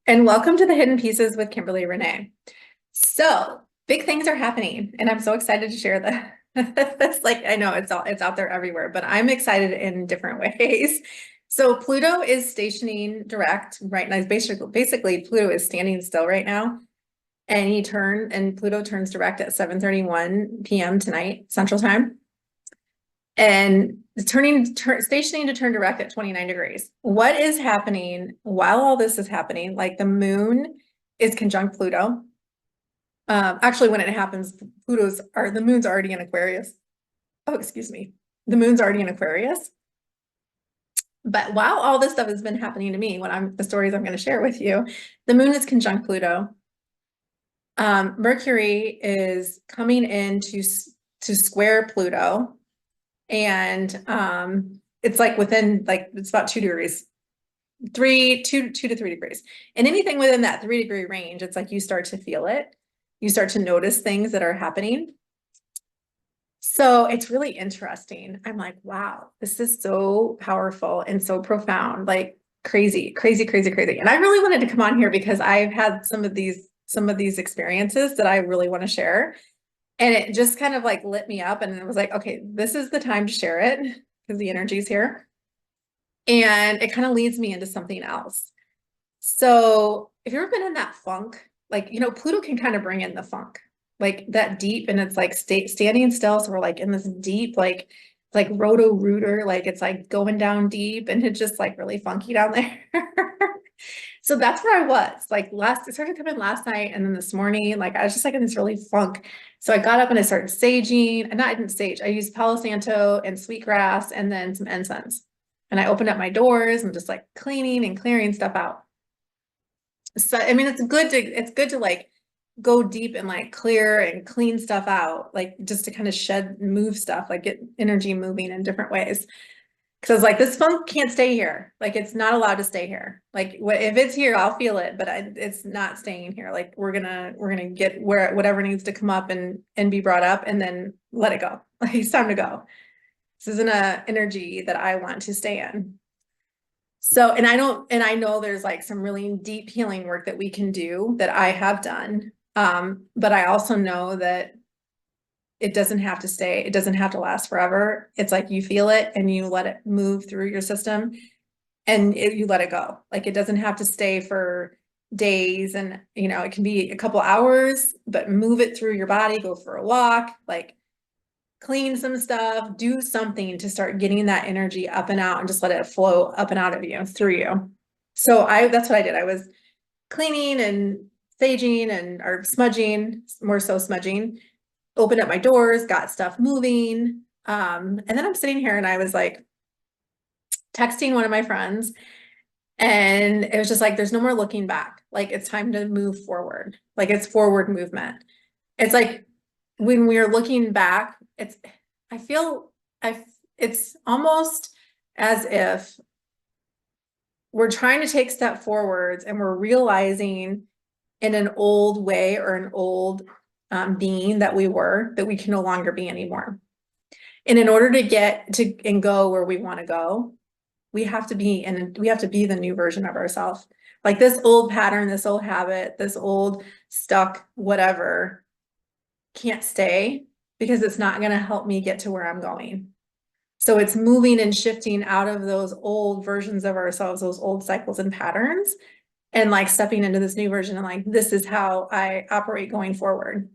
And welcome to the Hidden Pieces with Kimberly Renay. So big things are happening, and I'm so excited to share that. It's like I know it's out there everywhere, but I'm excited in different ways. So Pluto is stationing direct right now. Basically Pluto is standing still right now, and Pluto turns direct at 7:31 p.m. tonight Central Time, and stationing to turn direct at 29 degrees. What is happening while all this is happening? Like the moon is conjunct Pluto. Actually, when it happens, the moon's already in Aquarius. Oh, excuse me. The moon's already in Aquarius. But while all this stuff has been happening to me, the stories I'm going to share with you, the moon is conjunct Pluto. Mercury is coming in to square Pluto, and it's like it's about 2 degrees, 2 to 3 degrees, and anything within that 3 degree range, it's like you start to feel it. You start to notice things that are happening. So it's really interesting. I'm like, wow, this is so powerful and so profound, like crazy, crazy, crazy, crazy. And I really wanted to come on here because I've had some of these experiences that I really want to share. And it just kind of like lit me up, and it was like, okay, this is the time to share it because the energy's here. And it kind of leads me into something else. So if you've ever been in that funk, like, Pluto can kind of bring in the funk, like that deep, and it's like standing still. So we're like in this deep, like roto rooter, like it's like going down deep, and it's just like really funky down there. So that's where I was like it started coming last night. And then this morning, like I was just like in this really funk. So I got up and I started saging, and I didn't sage. I used Palo Santo and sweetgrass and then some incense. And I opened up my doors and just like cleaning and clearing stuff out. So I mean, it's good to like go deep and like clear and clean stuff out, like just to kind of move stuff, like get energy moving in different ways. Because like this funk can't stay here. Like it's not allowed to stay here. Like if it's here, I'll feel it, but it's not staying here. Like we're gonna get whatever needs to come up and be brought up, and then let it go. Like it's time to go. This isn't a energy that I want to stay in. So, and I know there's like some really deep healing work that we can do that I have done. But I also know that it doesn't have to stay, it doesn't have to last forever. It's like you feel it and you let it move through your system, and you let it go. Like it doesn't have to stay for days, and it can be a couple hours, but move it through your body, go for a walk, like clean some stuff, do something to start getting that energy up and out, and just let it flow up and out of you, through you. So that's what I did. I was cleaning and saging or smudging, more so smudging, opened up my doors, got stuff moving. And then I'm sitting here and I was like texting one of my friends, and it was just like, there's no more looking back. Like it's time to move forward. Like it's forward movement. It's like when we're looking back, I feel, it's almost as if we're trying to take step forwards, and we're realizing in an old way or an old being that we can no longer be anymore. And in order to get to and go where we want to go, we have to be the new version of ourselves. Like this old pattern, this old habit, this old stuck whatever can't stay, because it's not going to help me get to where I'm going. So it's moving and shifting out of those old versions of ourselves, those old cycles and patterns, and like stepping into this new version, and like, this is how I operate going forward.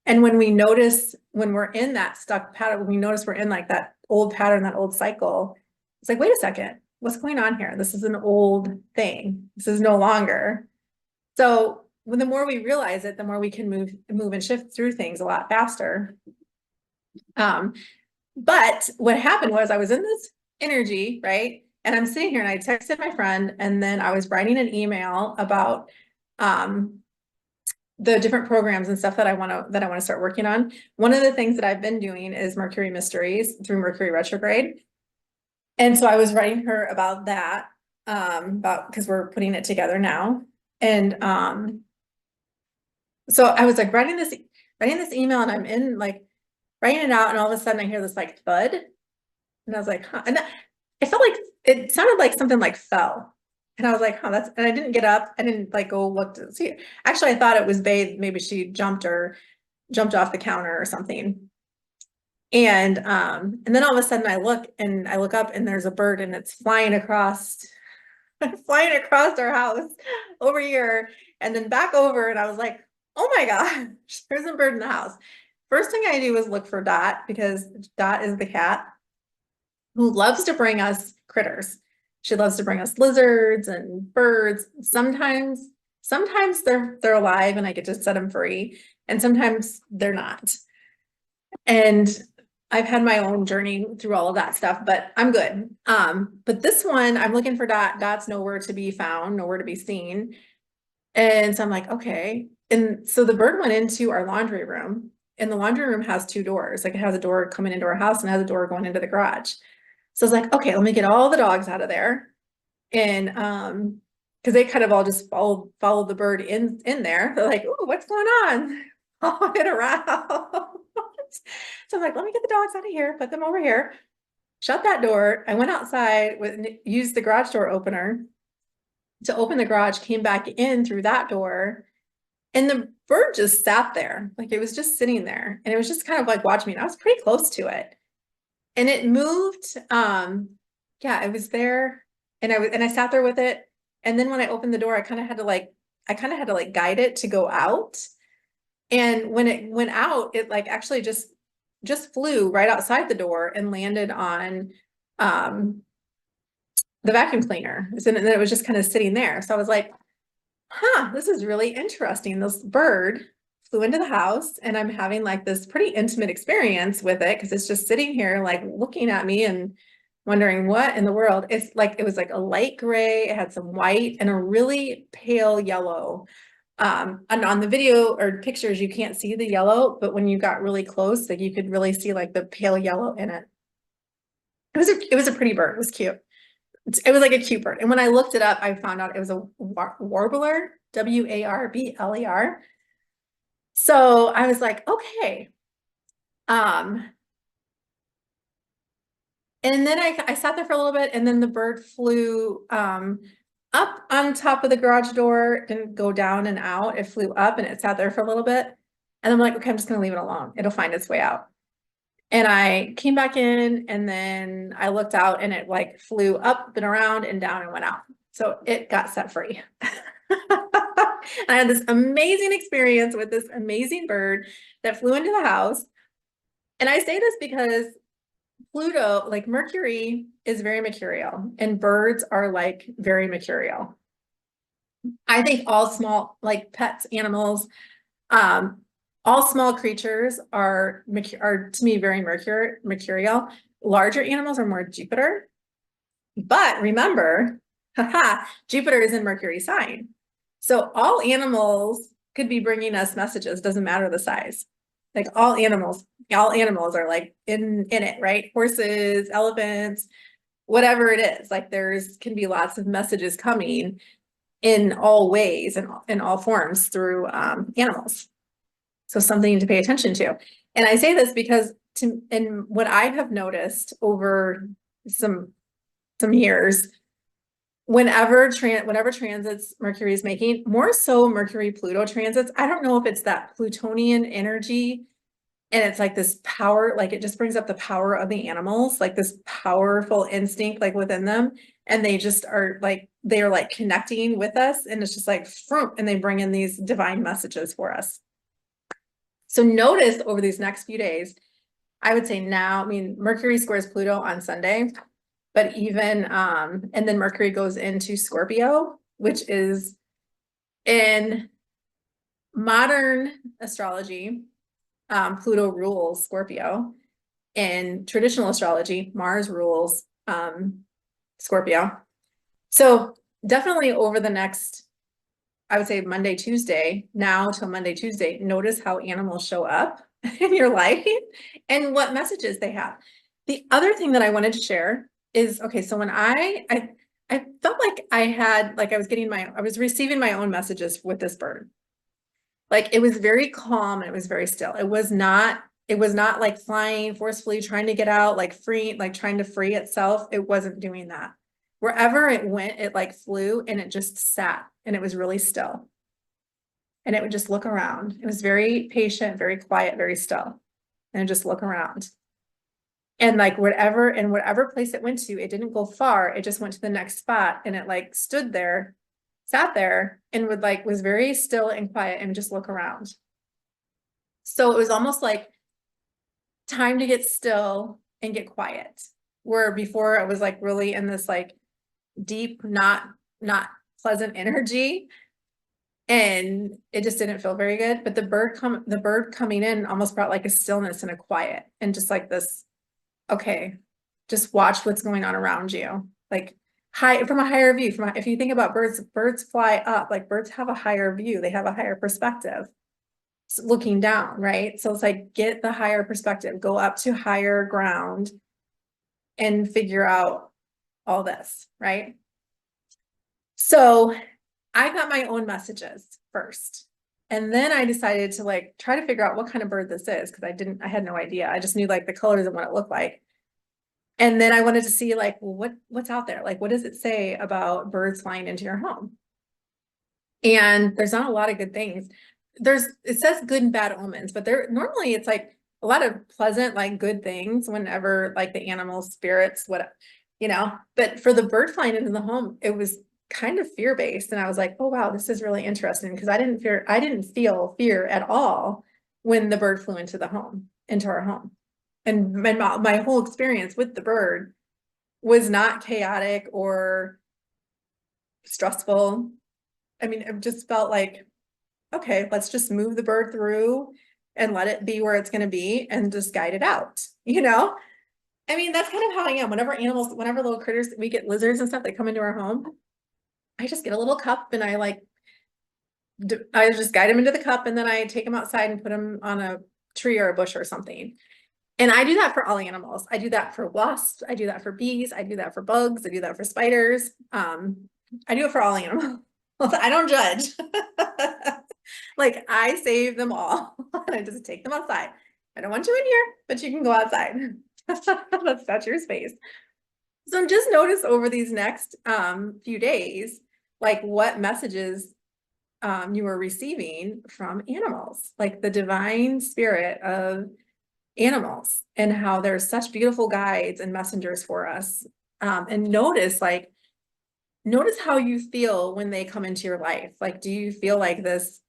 And when we're in that stuck pattern, when we notice we're in like that old pattern, that old cycle, it's like, wait a second, what's going on here? This is an old thing. This is no longer. So the more we realize it, the more we can move and shift through things a lot faster. But what happened was I was in this energy, right? And I'm sitting here and I texted my friend, and then I was writing an email about the different programs and stuff that I want to start working on. One of the things that I've been doing is Mercury Mysteries through Mercury retrograde. And so I was writing her about that, because we're putting it together now. And so I was like writing this email, and I'm in like writing it out, and all of a sudden I hear this like thud. And I was like, huh. And it felt like, it sounded like something like fell. And I was like, huh, and I didn't get up. I didn't like go look to see. Actually, I thought it was bathed. Maybe she jumped off the counter or something. And then all of a sudden I look up and there's a bird and it's flying across flying across our house over here and then back over. And I was like, oh my gosh, there's a bird in the house. First thing I do is look for Dot, because Dot is the cat who loves to bring us critters. She loves to bring us lizards and birds. Sometimes they're alive and I get to set them free, and sometimes they're not. And I've had my own journey through all of that stuff, but I'm good. But this one, I'm looking for Dot. Dot's nowhere to be found, nowhere to be seen. And so I'm like, okay. And so the bird went into our laundry room, and the laundry room has two doors. Like, it has a door coming into our house and it has a door going into the garage. So I was like, okay, let me get all the dogs out of there. And because they kind of all just followed the bird in there. They're like, oh, what's going on? All it around. So I'm like, let me get the dogs out of here, put them over here, shut that door. I went outside used the garage door opener to open the garage, came back in through that door, and the bird just sat there. Like, it was just sitting there, and it was just kind of like watching me. And I was pretty close to it, and it moved. Yeah, it was there, and I sat there with it. And then when I opened the door, I kind of had to like guide it to go out. And when it went out, it like actually just flew right outside the door and landed on the vacuum cleaner. And then it was just kind of sitting there. So I was like, huh, this is really interesting. This bird flew into the house, and I'm having like this pretty intimate experience with it, because it's just sitting here like looking at me and wondering what in the world. It's like, it was like a light gray, it had some white and a really pale yellow. And on the video or pictures, you can't see the yellow, but when you got really close, like, you could really see like the pale yellow in it. It was a pretty bird. It was cute. It was like a cute bird. And when I looked it up, I found out it was a warbler, warbler. So I was like, okay. And then I sat there for a little bit, and then the bird flew up on top of the garage door, didn't go down and out. It flew up and it sat there for a little bit. And I'm like, okay, I'm just gonna leave it alone. It'll find its way out. And I came back in, and then I looked out, and it like flew up and around and down and went out. So it got set free. I had this amazing experience with this amazing bird that flew into the house. And I say this because Pluto, like Mercury, is very mercurial, and birds are like very mercurial. I think all small, like pets, animals, all small creatures are to me very mercurial. Larger animals are more Jupiter. But remember, Jupiter is in Mercury sign. So all animals could be bringing us messages, doesn't matter the size. Like, all animals are like in it, right? Horses, elephants, whatever it is. Like, can be lots of messages coming in all ways and in all forms through animals. So something to pay attention to. And I say this because and what I have noticed over some years, whenever transits Mercury is making, more so Mercury Pluto transits, I don't know if it's that Plutonian energy, and it's like this power, like it just brings up the power of the animals, like this powerful instinct like within them, and they just are like, they are like connecting with us, and it's just like fruit, and they bring in these divine messages for us. So notice over these next few days, I would say now, I mean, Mercury squares Pluto on Sunday, but even, and then Mercury goes into Scorpio, which is in modern astrology, Pluto rules Scorpio. In traditional astrology, Mars rules Scorpio. So definitely over the next, I would say Monday, Tuesday, now till Monday, Tuesday, notice how animals show up in your life and what messages they have. The other thing that I wanted to share is, okay, so when I felt like I was receiving my own messages with this bird. Like, it was very calm and it was very still. It was not like flying forcefully, trying to get out, like trying to free itself. It wasn't doing that. Wherever it went, it like flew and it just sat and it was really still. And it would just look around. It was very patient, very quiet, very still. And just look around. And like whatever place it went to, it didn't go far. It just went to the next spot and it like stood there, sat there and was very still and quiet and just look around. So it was almost like time to get still and get quiet. Where before it was like really in this like deep, not pleasant energy. And it just didn't feel very good. But the bird coming in almost brought like a stillness and a quiet and just like this, okay, just watch what's going on around you. Like from a higher view, if you think about birds fly up, like birds have a higher view, they have a higher perspective. So looking down, right? So it's like get the higher perspective, go up to higher ground and figure out all this, right? So I got my own messages first. And then I decided to like try to figure out what kind of bird this is because I had no idea. I just knew like the colors and what it looked like. And then I wanted to see like, well, what's out there? Like, what does it say about birds flying into your home? And there's not a lot of good things. It says good and bad omens, but normally it's like a lot of pleasant, like good things whenever like the animal spirits, but for the bird flying into the home, it was kind of fear-based. And I was like, oh, wow, this is really interesting because I didn't feel fear at all when the bird flew into our home. And my whole experience with the bird was not chaotic or stressful. I mean, it just felt like, okay, let's just move the bird through and let it be where it's going to be and just guide it out, I mean, that's kind of how I am. Whenever little critters, we get lizards and stuff that come into our home, I just get a little cup and I just guide them into the cup and then I take them outside and put them on a tree or a bush or something. And I do that for all animals. I do that for wasps. I do that for bees. I do that for bugs. I do that for spiders. I do it for all animals. I don't judge. Like I save them all. I just take them outside. I don't want you in here, but you can go outside. That's your space. So just notice over these next few days, like what messages you are receiving from animals, like the divine spirit of animals and how they're such beautiful guides and messengers for us. And notice how you feel when they come into your life. Like, do you feel like this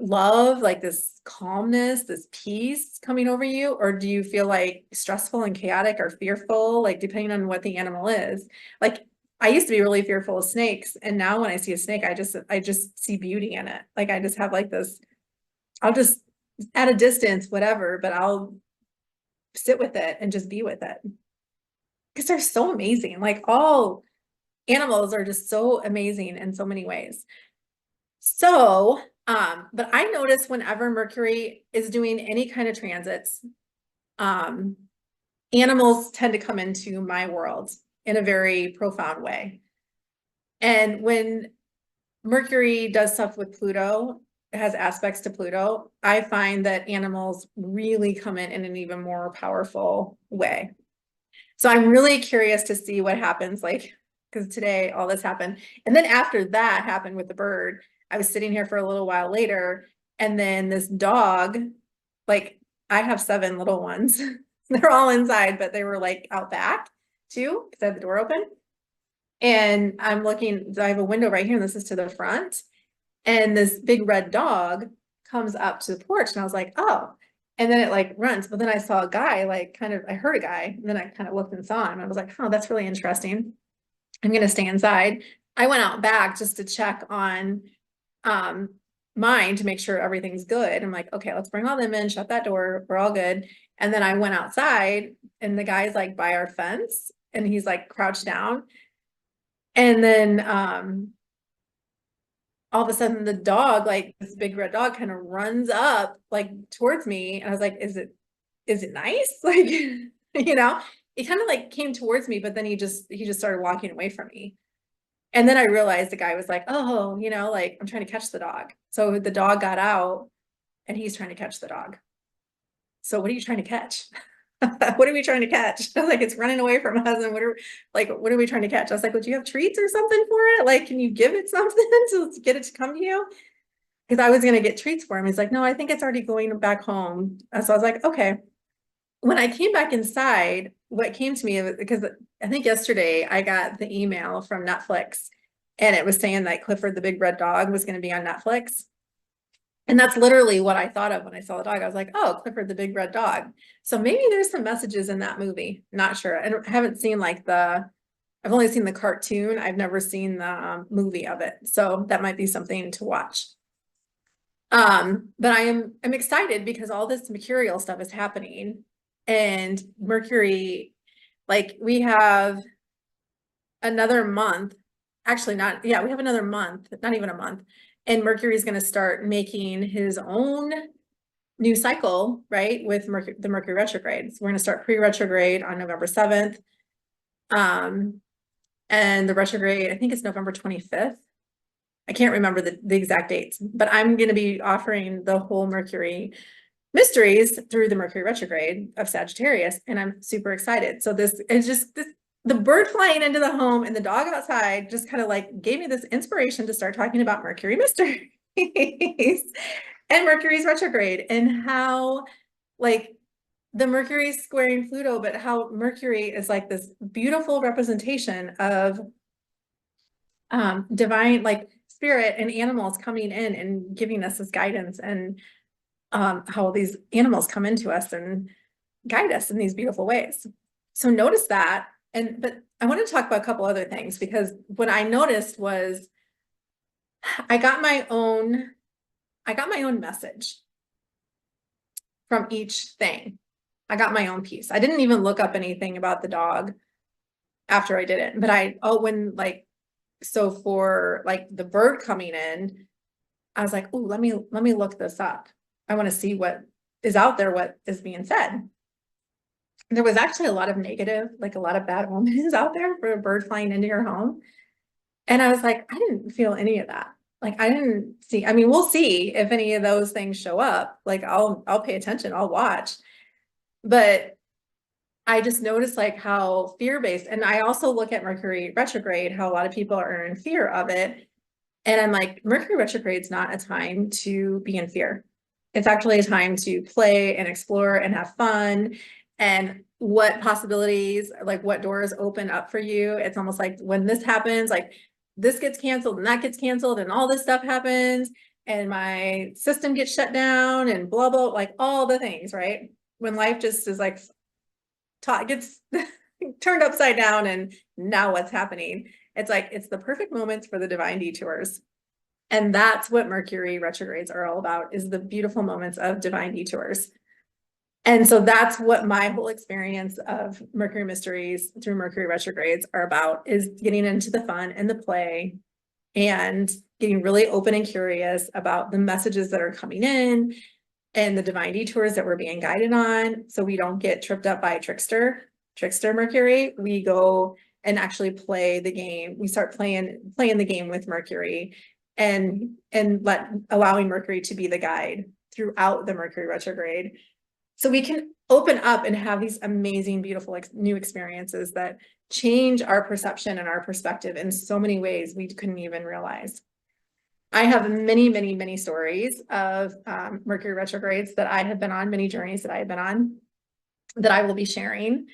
love, like this calmness, this peace coming over you? Or do you feel like stressful and chaotic or fearful, like depending on what the animal is? Like I used to be really fearful of snakes. And now when I see a snake, I just see beauty in it. Like I just have like this, I'll just at a distance, whatever, but I'll sit with it and just be with it. Because they're so amazing. Like all animals are just so amazing in so many ways. So, but I notice whenever Mercury is doing any kind of transits, animals tend to come into my world in a very profound way. And when Mercury does stuff with Pluto, it has aspects to Pluto, I find that animals really come in an even more powerful way. So I'm really curious to see what happens, like, because today all this happened. And then after that happened with the bird, I was sitting here for a little while later, and then this dog, like I have 7 little ones. They're all inside, but they were like out back too, because I had the door open. And I'm looking, I have a window right here, and this is to the front. And this big red dog comes up to the porch, and I was like, oh. And then it like runs, but then I saw a guy, like I heard a guy, and then I kind of looked and saw him. I was like, oh, that's really interesting. I'm going to stay inside. I went out back just to check on mine to make sure everything's good. I'm like, okay, let's bring all them in, shut that door. We're all good. And then I went outside, and the guy's like by our fence, and he's like crouched down. And then all of a sudden the dog, like this big red dog, kind of runs up like towards me. And I was like, is it nice? Like, it kind of like came towards me, but then he just started walking away from me. And then I realized the guy was like, oh, like I'm trying to catch the dog. So the dog got out and he's trying to catch the dog. So what are you trying to catch? What are we trying to catch? I was like, it's running away from us. And what are we trying to catch? I was like, well, do you have treats or something for it? Like, can you give it something to get it to come to you? Because I was going to get treats for him. He's like, no, I think it's already going back home. So I was like, okay. When I came back inside, what came to me, because I think yesterday I got the email from Netflix and it was saying that Clifford the Big Red Dog was going to be on Netflix. And that's literally what I thought of when I saw the dog. I was like, oh, Clifford the Big Red Dog. So maybe there's some messages in that movie. Not sure. I haven't seen I've only seen the cartoon. I've never seen the movie of it. So that might be something to watch. But I'm excited because all this Mercurial stuff is happening. And Mercury, like we have another month, actually not, yeah, we have another month, not even a month. And Mercury is going to start making his own new cycle, right? With the Mercury retrograde. So we're going to start pre-retrograde on November 7th. And the retrograde, I think it's November 25th. I can't remember the exact dates, but I'm going to be offering the whole Mercury mysteries through the Mercury retrograde of Sagittarius. And I'm super excited. So this is just the bird flying into the home and the dog outside just kind of like gave me this inspiration to start talking about Mercury mysteries and Mercury's retrograde and how like the Mercury is squaring Pluto, but how Mercury is like this beautiful representation of divine, like spirit and animals coming in and giving us this guidance, and how these animals come into us and guide us in these beautiful ways. So notice that. But I want to talk about a couple other things, because what I noticed was I got my own message from each thing. I got my own piece. I didn't even look up anything about the dog after I did it, but so for like the bird coming in, I was like, oh, let me look this up. I want to see what is out there, what is being said. There was actually a lot of negative, like a lot of bad omens out there for a bird flying into your home. And I was like, I didn't feel any of that. Like I didn't see, I mean, we'll see if any of those things show up. Like I'll pay attention, I'll watch. But I just noticed like how fear-based, and I also look at Mercury retrograde, how a lot of people are in fear of it. And I'm like, Mercury retrograde is not a time to be in fear. It's actually a time to play and explore and have fun, and what possibilities, like what doors open up for you. It's almost like when this happens, like this gets canceled and that gets canceled and all this stuff happens and my system gets shut down and blah, blah, like all the things, right? When life just is like gets turned upside down and now what's happening? It's like, it's the perfect moments for the divine detours. And that's what Mercury retrogrades are all about, is the beautiful moments of divine detours. And so that's what my whole experience of Mercury mysteries through Mercury retrogrades are about, is getting into the fun and the play and getting really open and curious about the messages that are coming in and the divine detours that we're being guided on. So we don't get tripped up by trickster Mercury. We go and actually play the game. We start playing the game with Mercury and allowing Mercury to be the guide throughout the Mercury retrograde. So we can open up and have these amazing, beautiful new experiences that change our perception and our perspective in so many ways we couldn't even realize. I have many, many, many stories of Mercury retrogrades that I have been on, many journeys that I have been on, that I will be sharing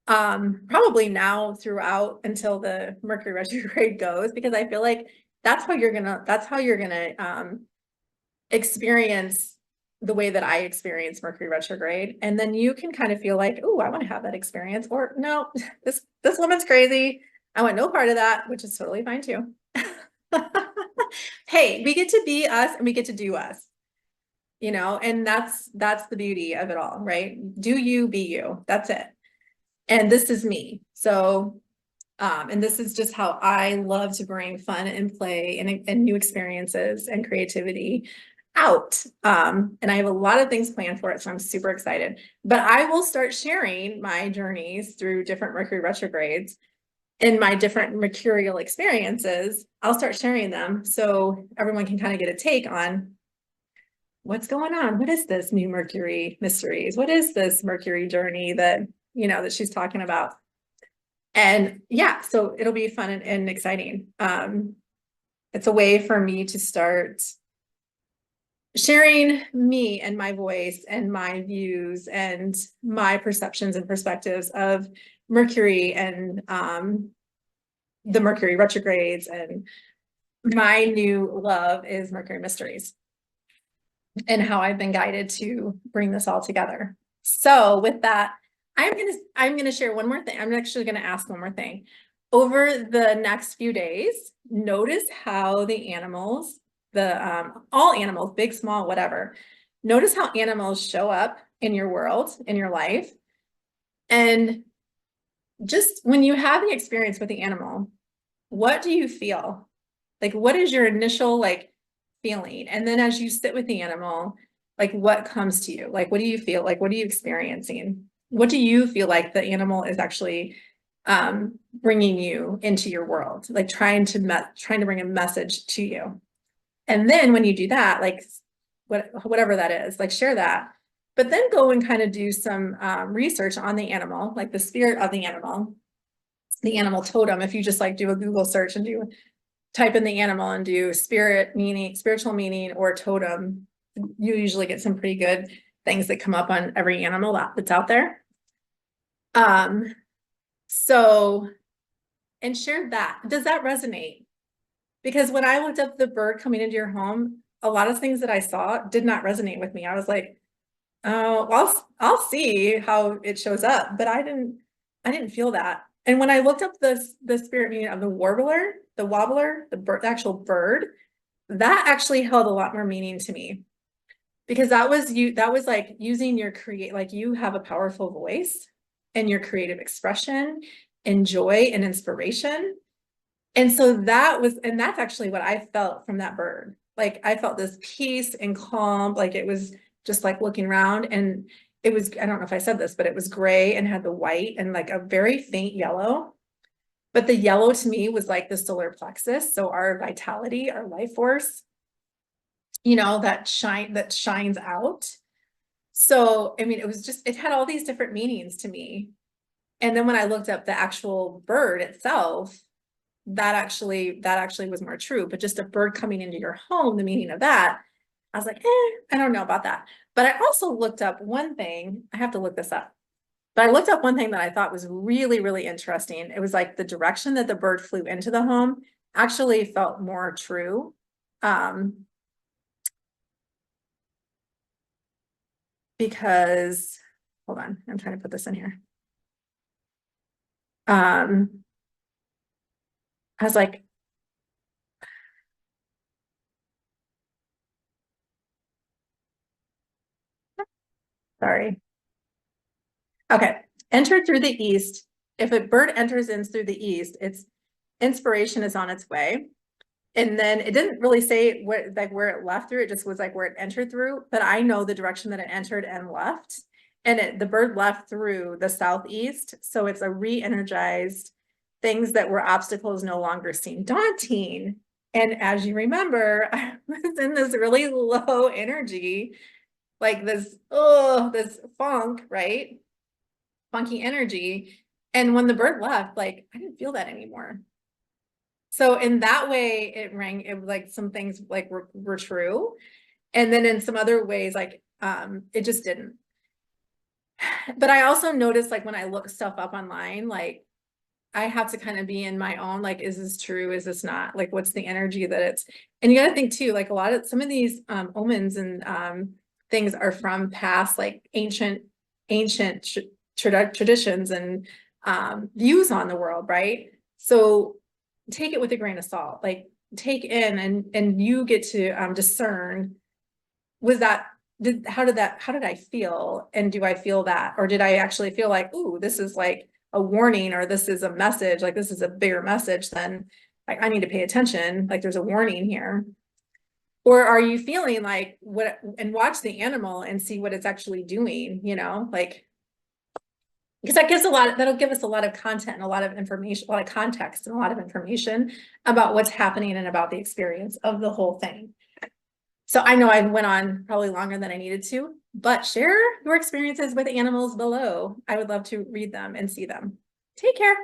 probably now throughout until the Mercury retrograde goes, because I feel like that's how you're gonna experience the way that I experience Mercury retrograde. And then you can kind of feel like, oh, I want to have that experience, or no, this woman's crazy. I want no part of that, which is totally fine too. Hey, we get to be us and we get to do us, and that's the beauty of it all, right? Do you, be you. That's it. And this is me. So, and this is just how I love to bring fun and play and new experiences and creativity out. And I have a lot of things planned for it, so I'm super excited. But I will start sharing my journeys through different Mercury retrogrades and my different mercurial experiences. I'll start sharing them so everyone can kind of get a take on what's going on? What is this new Mercury mysteries? What is this Mercury journey that, that she's talking about? And yeah, so it'll be fun and exciting. It's a way for me to start sharing me and my voice and my views and my perceptions and perspectives of Mercury and the Mercury retrogrades. And my new love is Mercury mysteries and how I've been guided to bring this all together. So with that, I'm gonna share one more thing. I'm actually gonna ask one more thing. Over the next few days, notice how the animals, all animals, big, small, whatever, notice how animals show up in your world, in your life. And just when you have the experience with the animal, what do you feel? Like, what is your initial feeling? And then as you sit with the animal, what comes to you? What do you feel? What are you experiencing? What do you feel like the animal is actually bringing you into your world? Trying to bring a message to you. And then when you do that, whatever that is, share that. But then go and kind of do some research on the animal, the spirit of the animal totem. If you just do a Google search and type in the animal and do spiritual meaning or totem, you usually get some pretty good things that come up on every animal that's out there. So, and share that. Does that resonate? Because when I looked up the bird coming into your home, a lot of things that I saw did not resonate with me. I was like, oh, well, I'll see how it shows up, but I didn't feel that. And when I looked up the spirit meaning of the wobbler, the bird, the actual bird, that actually held a lot more meaning to me, because that was using your you have a powerful voice and your creative expression and joy and inspiration. And so that's actually what I felt from that bird. I felt this peace and calm, it was just looking around, and it was, I don't know if I said this, but it was gray and had the white and a very faint yellow. But the yellow to me was the solar plexus. So our vitality, our life force, that shines out. So, I mean, it had all these different meanings to me. And then when I looked up the actual bird itself, that actually was more true. But just a bird coming into your home, the meaning of that, I was like, I don't know about that. But I also looked up one thing. I have to look this up. But I looked up one thing that I thought was really, really interesting. It was the direction that the bird flew into the home actually felt more true. Because, hold on, I'm trying to put this in here. I was like, sorry. Okay, enter through the east. If a bird enters in through the east, its inspiration is on its way. And then it didn't really say where it left through. It just was where it entered through. But I know the direction that it entered and left. And the bird left through the southeast. So it's a re-energized, things that were obstacles no longer seem daunting. And as you remember, I was in this really low energy, this funk, right? Funky energy. And when the bird left, I didn't feel that anymore. So in that way, it rang, it some things were true. And then in some other ways, it just didn't. But I also noticed when I look stuff up online, I have to kind of be in my own, is this true? Is this not? What's the energy that it's, and you got to think too, some of these omens and things are from past, ancient traditions and views on the world, right? So take it with a grain of salt, take in and you get to discern, how did I feel? And do I feel that? Or did I actually feel ooh, this is a warning, or this is a message, this is a bigger message than I need to pay attention, there's a warning here? Or are you feeling what, and watch the animal and see what it's actually doing, because that'll give us a lot of content and a lot of information, a lot of context and a lot of information about what's happening and about the experience of the whole thing. So I know I went on probably longer than I needed to, but share your experiences with animals below. I would love to read them and see them. Take care.